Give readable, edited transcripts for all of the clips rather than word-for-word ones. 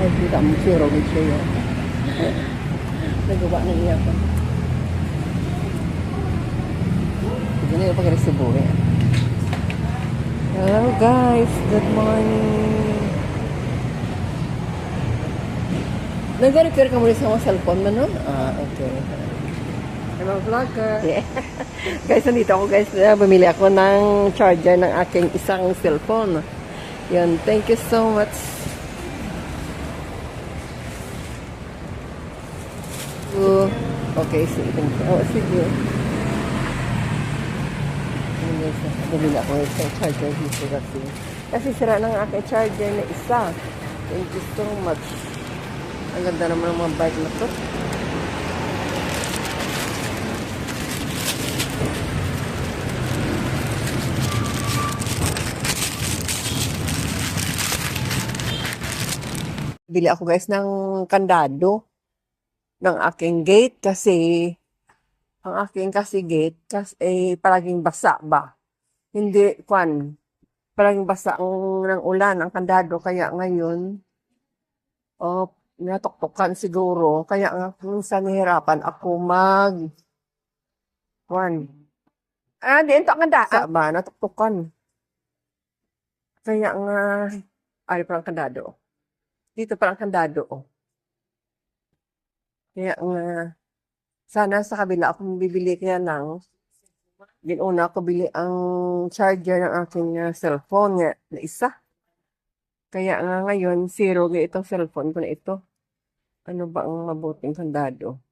kita mo zero with siya yun. Nagawa na niya pa. Hindi na yung pag-resibo eh. Hello guys, good morning. Nag-repair ka muna sa mga cellphone mo, no? Ah, okay. Hello, vlogger. Yeah. Guys, nandito ako guys. Bumili ako ng charger ng aking isang cellphone. Yun, thank you so much. Okay, sige. Oh, sige. Bumili ako ng isang charger dito kasi sira ng aking charger na isa. Thank you so much. Ang ganda naman ng mga bike na to. Bili ako guys ng kandado ng aking gate kasi ang aking gate kasi palaging basa ba. Hindi palaging basa ng ulan ang kandado kaya ngayon natoktokan siguro kaya nga minsan nahirapan ako di ito ang kandado ba natoktokan kaya nga ay parang kandado. Dito parang kandado. Kaya nga, sana sa kabila ako bibili kaya lang. Ginuna ko bili ang charger ng aking cellphone nga, na isa. Kaya nga ngayon, zero nga itong cellphone ko na ito. Ano ba ang mabuting kandado?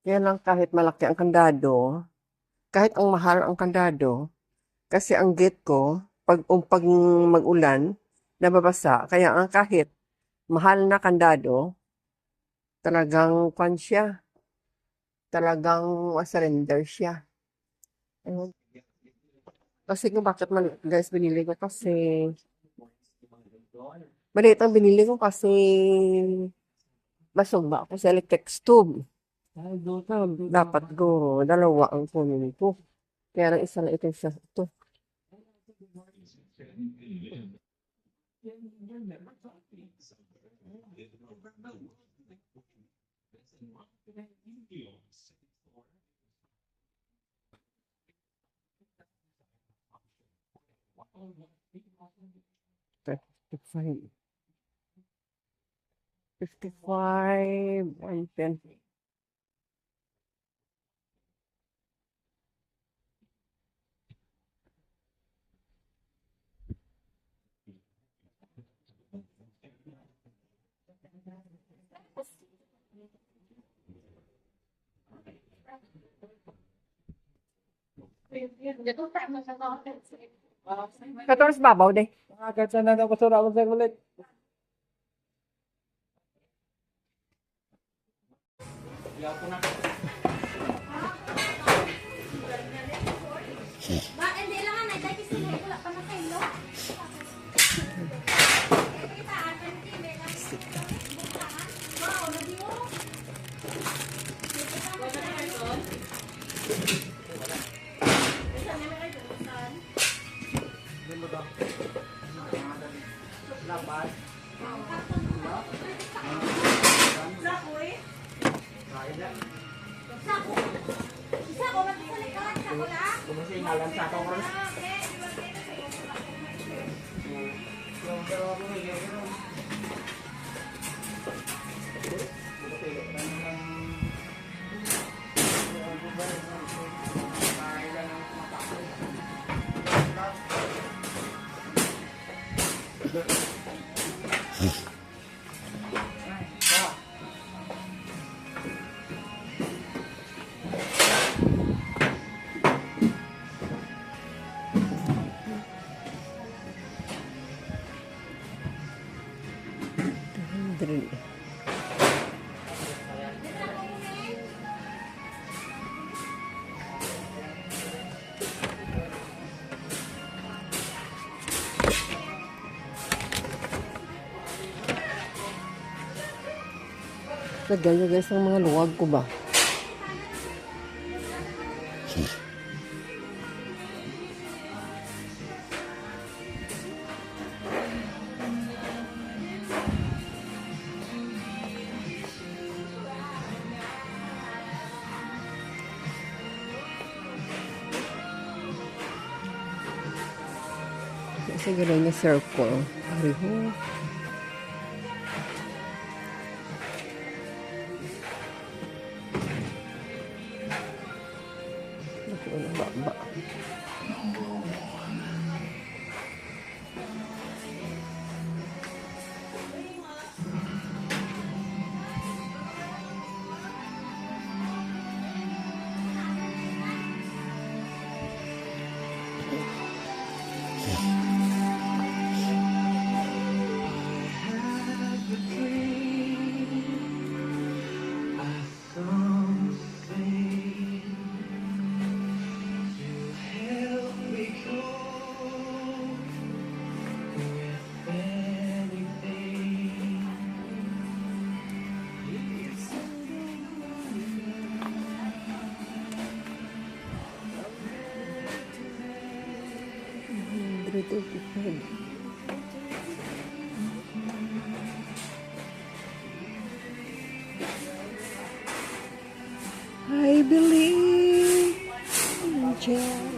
Kaya lang kahit malaki ang kandado, kahit ang mahal ang kandado, kasi ang gate ko, pag mag-ulan, nababasa. Kaya ang kahit mahal na kandado, talagang siya. Talagang surrender siya. Ayun. Kasi kung bakit guys binili ko kasi maliit ang binili ko kasi basog ba ako sa electric stove. Dapat go, dalawa ang kunin ko. Kaya lang isa na ito sa ito. $55. $55 and then Katoras babaw deh. Agad sana daw basura ako sa kulit. Lagyan nyo guys ng mga luwag ko ba? Kasi gano'n yung circle. Ariho. Naku, nababa. I believe in Jesus.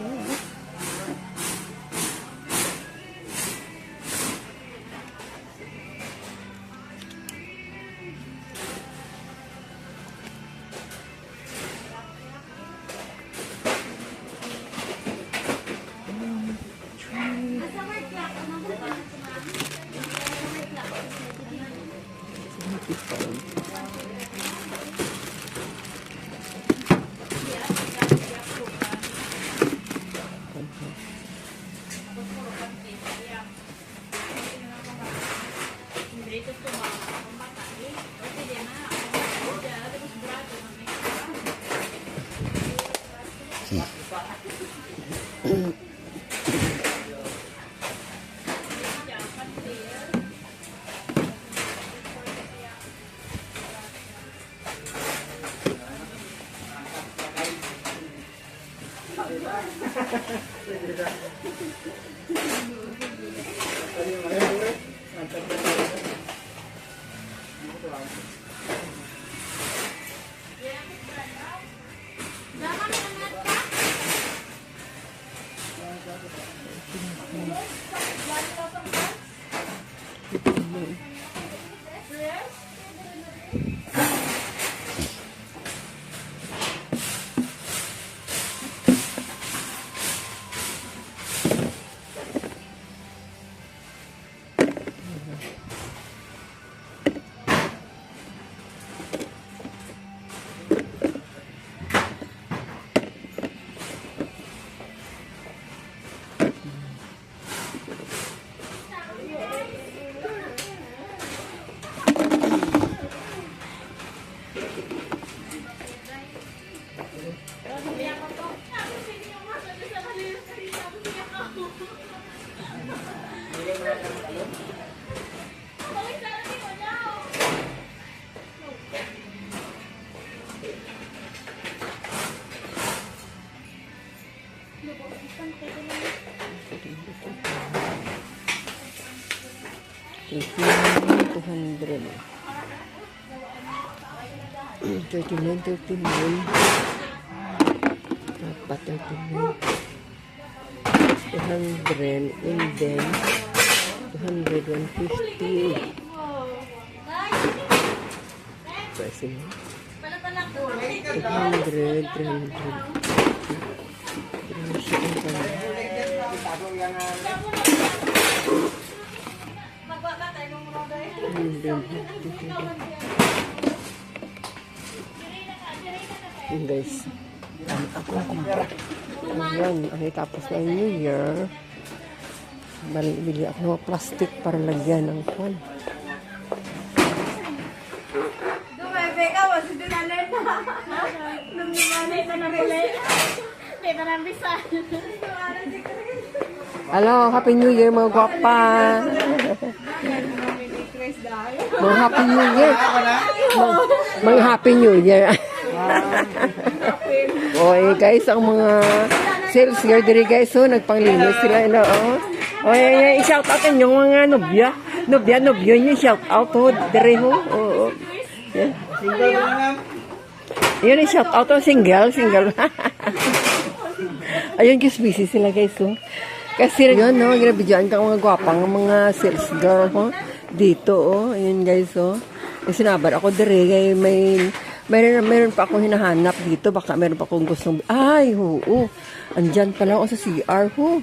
$200. 39.39. Dapat 39. 200 and then 200, 150. Pressing. 200, 300. Yun guys, ayan, tapos na yung New Year, bili ako ng plastic para lagyan ng kwan. Dumebe ka, wasi dinalay na. Nung na nabulay. Dito na bisa. Hello, Happy New Year mga gwapa! Mga Happy New Year. Mga Happy New Year. Oy, guys, ang mga sales girl diri guys, so nagpanglinis sila ina oh. Oy, i-shout out yung mga nobyo niyo shout out ho diri ho. Oo. Yan. Yun i-shout out to single. Ayun, guys, busy sila guys, oh. Kasi yun, no, ginabidyoan ka mga gwapang mga sales girl, ho. Dito, oh. Ayun, guys, oh. Sinabar ako diri, kay mayroon pa akong hinahanap dito. Baka mayroon pa akong gustong... Ay, oo. Andyan pala ako sa CR, ho.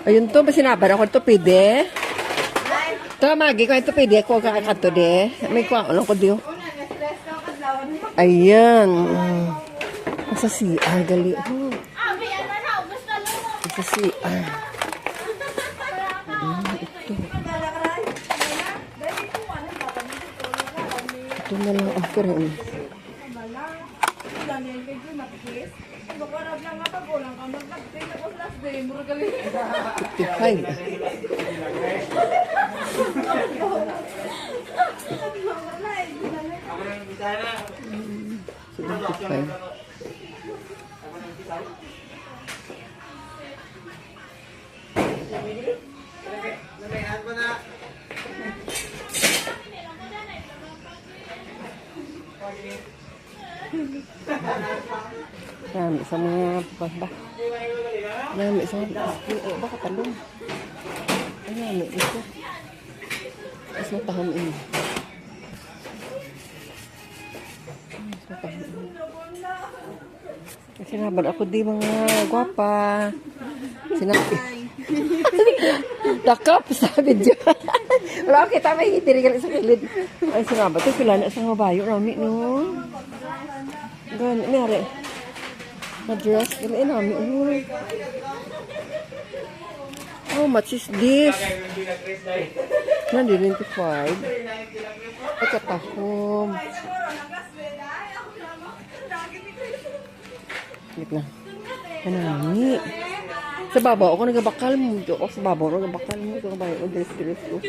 Ayun to, sinabar ako ito, pwede? Ito, Maggie, kung ito pwede, ko kakakanto de. May kuha ko lang ko diyo. Ayan. Sa CR, gali, ho. Sa CR. Ito na lang ang karoon. Tipay. Tipay. Dami sa mga ba? Dami sa mga baka talong. Ay, dami ito. Mas mataham ini. Mas mataham ini. Sinabi ako di mga gwapa. Sinabi. Takap sa video. Wala kita may itirigal sa kilid. Ay, sinabi ito pila na sa mga bayo. Rami, no? Gan, nari. Madras, gan, nami. How much is this? 995. Ay, katahom. Wait na. Kanami. Sa babaw ako nagabakal mo. Sa babaw ako nagabakal mo. Sa babaw ako dress ko.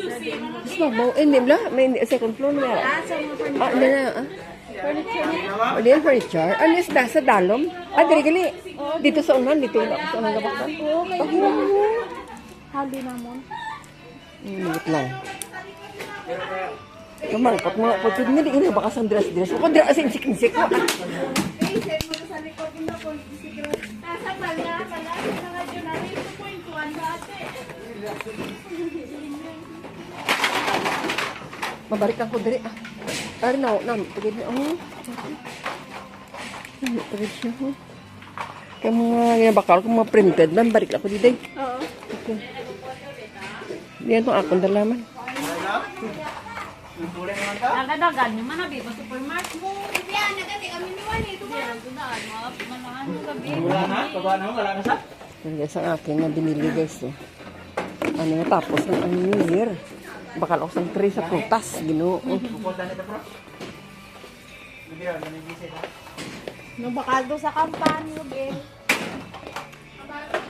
Sa babaw. Eh, hindi ba? May second floor na meron. Hindi na. Hindi yung furniture. Ano yung sa dalom? Dili gali. Dito sa unan. Dito yung sa unan nagabakal. Hali namon. Wait lang. Kamangkot mga putid nila. Hindi bakas ang dress. Ako dress ang sikinsik ko. Nasa pala, nga dyan na rin, 2.1 dati. Mabarikan ko diri. Ari na, pagid na. Pagid siya. Kaya mga ginabakal ko mga printed, balik ako dito. Oo. Okay. Diyan itong akong dalaman. Nagadagan yung manabi, ba supermarket mo? Hindi yan, nagati kami ni Wani. Ito ba? Nagdaan, manahan mo gabi. Wala na? Baba na? Wala na sa? Yan guys, ang akin na binili guys. Oh. Ano na tapos ng ang New Year. Bakal ako sa tray sa prutas. Ginoo. Nung bakal doon sa kampanyo, be.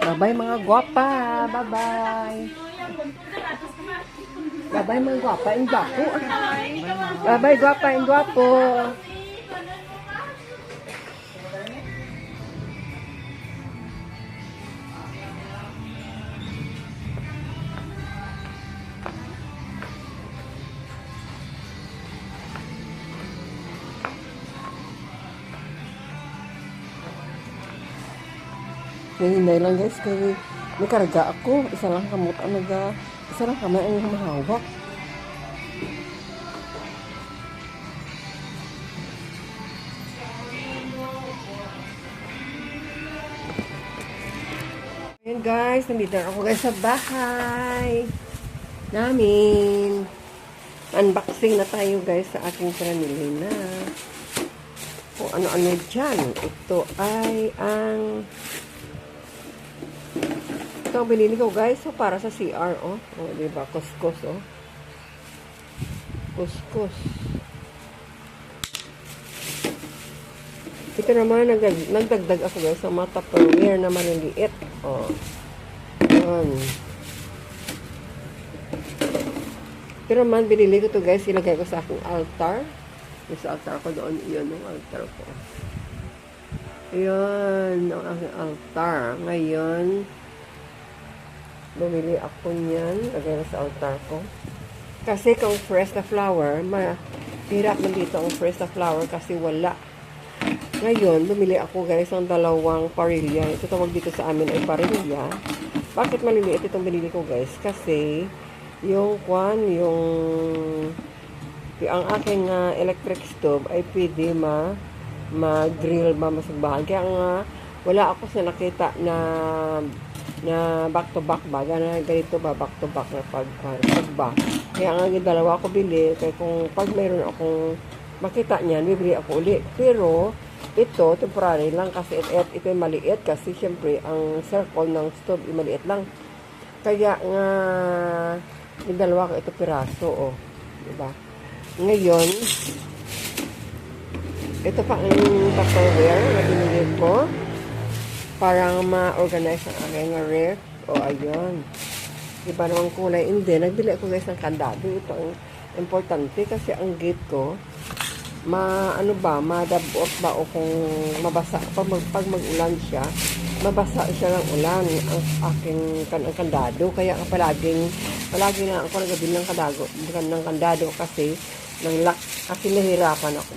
Bye-bye mga gwapa. Bye-bye. Bye-bye mga gwapa. Ang gwapo. Bye-bye gwapa. Ang gwapo. Hinday lang guys, kaya may karga ako. Isa lang kamot ang isa lang kamay ang mahawak. Ayan guys, nandito na ako guys sa bahay namin. Unboxing na tayo guys sa aking pinamili na. Kung ano-ano dyan. Ito ay ang ito ang binili ko guys, so para sa CR, oh. Oh, diba? Kuskus, oh. Kuskus. Ito naman, nagdagdag ako guys sa mga Tupperware na maliliit. Oh. Yan. Ito naman, binili ko to guys, ilagay ko sa aking altar. Yung sa altar ko doon, yun yung altar ko. Yun, ang aking altar. Ngayon, bumili ako niyan, lagay ko sa altar ko. Kasi kung fresh na flower, mahirap man dito ang fresh na flower kasi wala. Ngayon, bumili ako guys ng dalawang parilya. Ito tawag dito sa amin ay parilya. Bakit maliliit itong binili ko guys? Kasi, yung ang aking electric stove ay pwede ma-grill, masagbahan. Kaya nga, wala ako sa nakita na back to back ba, ganito ba, back to back na pagsagba. Kaya nga, yung dalawa ako bili, kaya kung pag mayroon akong makita niyan, bibili ako uli. Pero, ito, temporary lang kasi ito ay maliit kasi syempre, ang circle ng stove ay maliit lang. Kaya nga, yung dalawa ko ito piraso, oh. Diba? Ngayon, ito pa ang Tupperware na binili ko. Parang ma-organize ang aking ref. O, ayun. Iba namang kulay. Hindi, nagbili ako guys ng kandado. Ito ang importante kasi ang gate ko, madabot ba o kung mabasa. Pag mag-ulan siya, mabasa siya ng ulan ang aking kandado. Kaya palagi na ako nagbili ng kandado kasi ng lock. Kasi nahirapan ako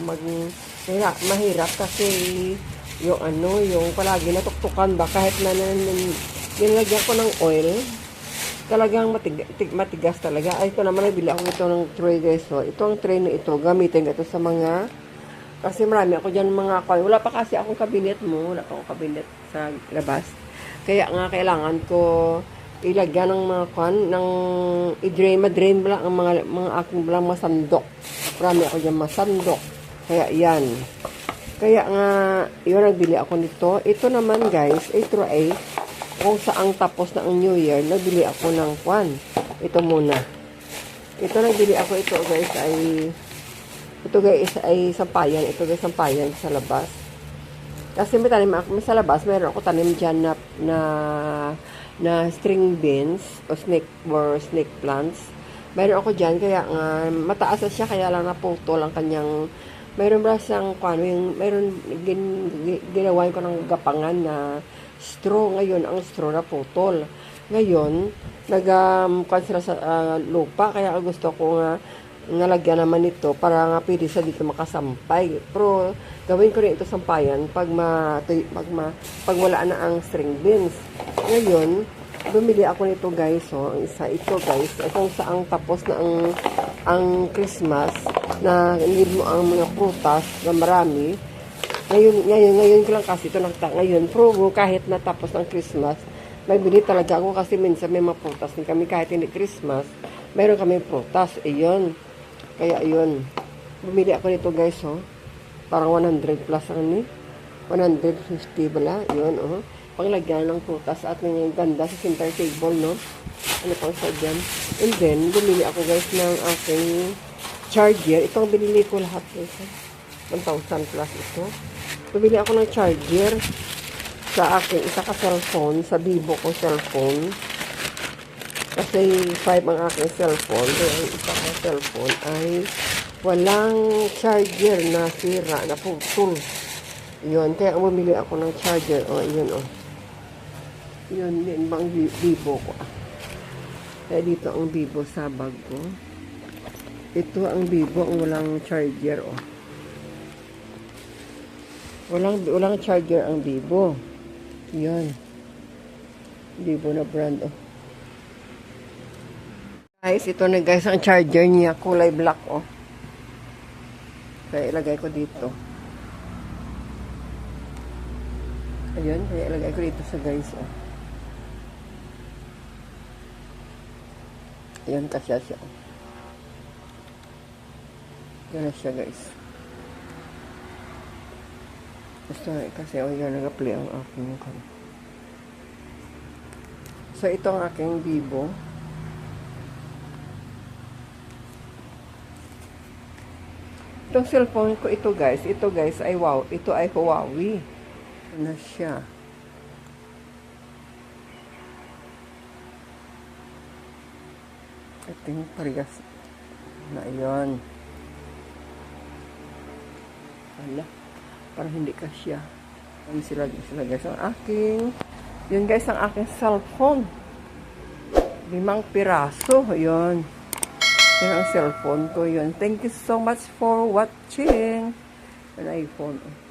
mahirap kasi yung palagi natuktukan ba kahit na nilagyan ko ng oil, talagang matigas talaga. Ay, ito naman, nabili ako ito ng tray guys. So, ito ang tray na ito, gamitin ito sa mga, kasi marami ako dyan mga wala pa kasi akong kabinet wala pa akong kabinet sa labas. Kaya nga, kailangan ko ilagyan ng mga ma-drain lang ang mga aking lang masandok. Marami ako dyan masandok. Kaya yan. Kaya nga, yun, nagbili ako nito. Ito naman guys, ito ay kung saang tapos na ang New Year, nagbili ako ng ito muna. Ito nagbili ako, ito guys ay sampayan. Ito guys, sampayan sa labas. Kasi may tanim ako sa labas, meron ako tanim dyan na string beans o snake plants. Meron ako dyan, kaya nga, mataas na siya, kaya lang naputol ang kanyang, mayroon ba siyang, ginawa ko ng gapangan na straw. Ngayon, ang straw na putol. Ngayon, sila sa lupa, kaya gusto ko nga, nalagyan naman ito para nga pwede siya dito makasampay. Pero, gawin ko rin ito sampayan pag wala na ang string beans. Ngayon, bumili ako nito guys, ang isa ito guys, kung saang tapos na ang Christmas, na need mo ang mga prutas na marami. Ngayon ko lang kasi ito ngayon, pero kahit natapos ng Christmas, may bili talaga ako kasi minsan may mga prutas din kami kahit hindi Christmas, mayroon kami prutas, ayun. Kaya ayun, bumili ako nito guys, parang 100 plus ang 150 bala, yun, panglagyan ng prutas at may ganda sa center table, no? Ano pang sa dyan? And then, bumili ako guys ng aking charger. Ito ang binili ko lahat guys. 1,000 plus ito. Bumili ako ng charger sa aking isa ka cellphone, sa Vivo ko cellphone. Kasi 5 ang aking cellphone. Kaya ang isa ka cellphone ay walang charger na sira, na putol. Yun, kaya bumili ako ng charger. Yun, Yun, yun bang Vivo ko. Kaya dito ang Vivo sa bag ko. Ito ang Vivo, ang walang charger, Walang charger ang Vivo. Yan. Vivo na brand, Guys, ito na guys ang charger niya. Kulay black, Kaya ilagay ko dito. Ayun, kaya ilagay ko dito sa guys, Ayan, kasya siya, Yan na siya, guys. Basta kasi, yan, nag-play ang aking So, ito ang aking Vivo. Itong cellphone ko, ito guys, ay wow, ito ay Huawei. Ito na siya. Ito yung parehas. Na yun. Wala. Parang hindi kasya. Ano sila guys? Ang aking, yun guys, ang aking cellphone. 5 piraso. Yun. Yun ang cellphone ko yun. Thank you so much for watching. An iPhone.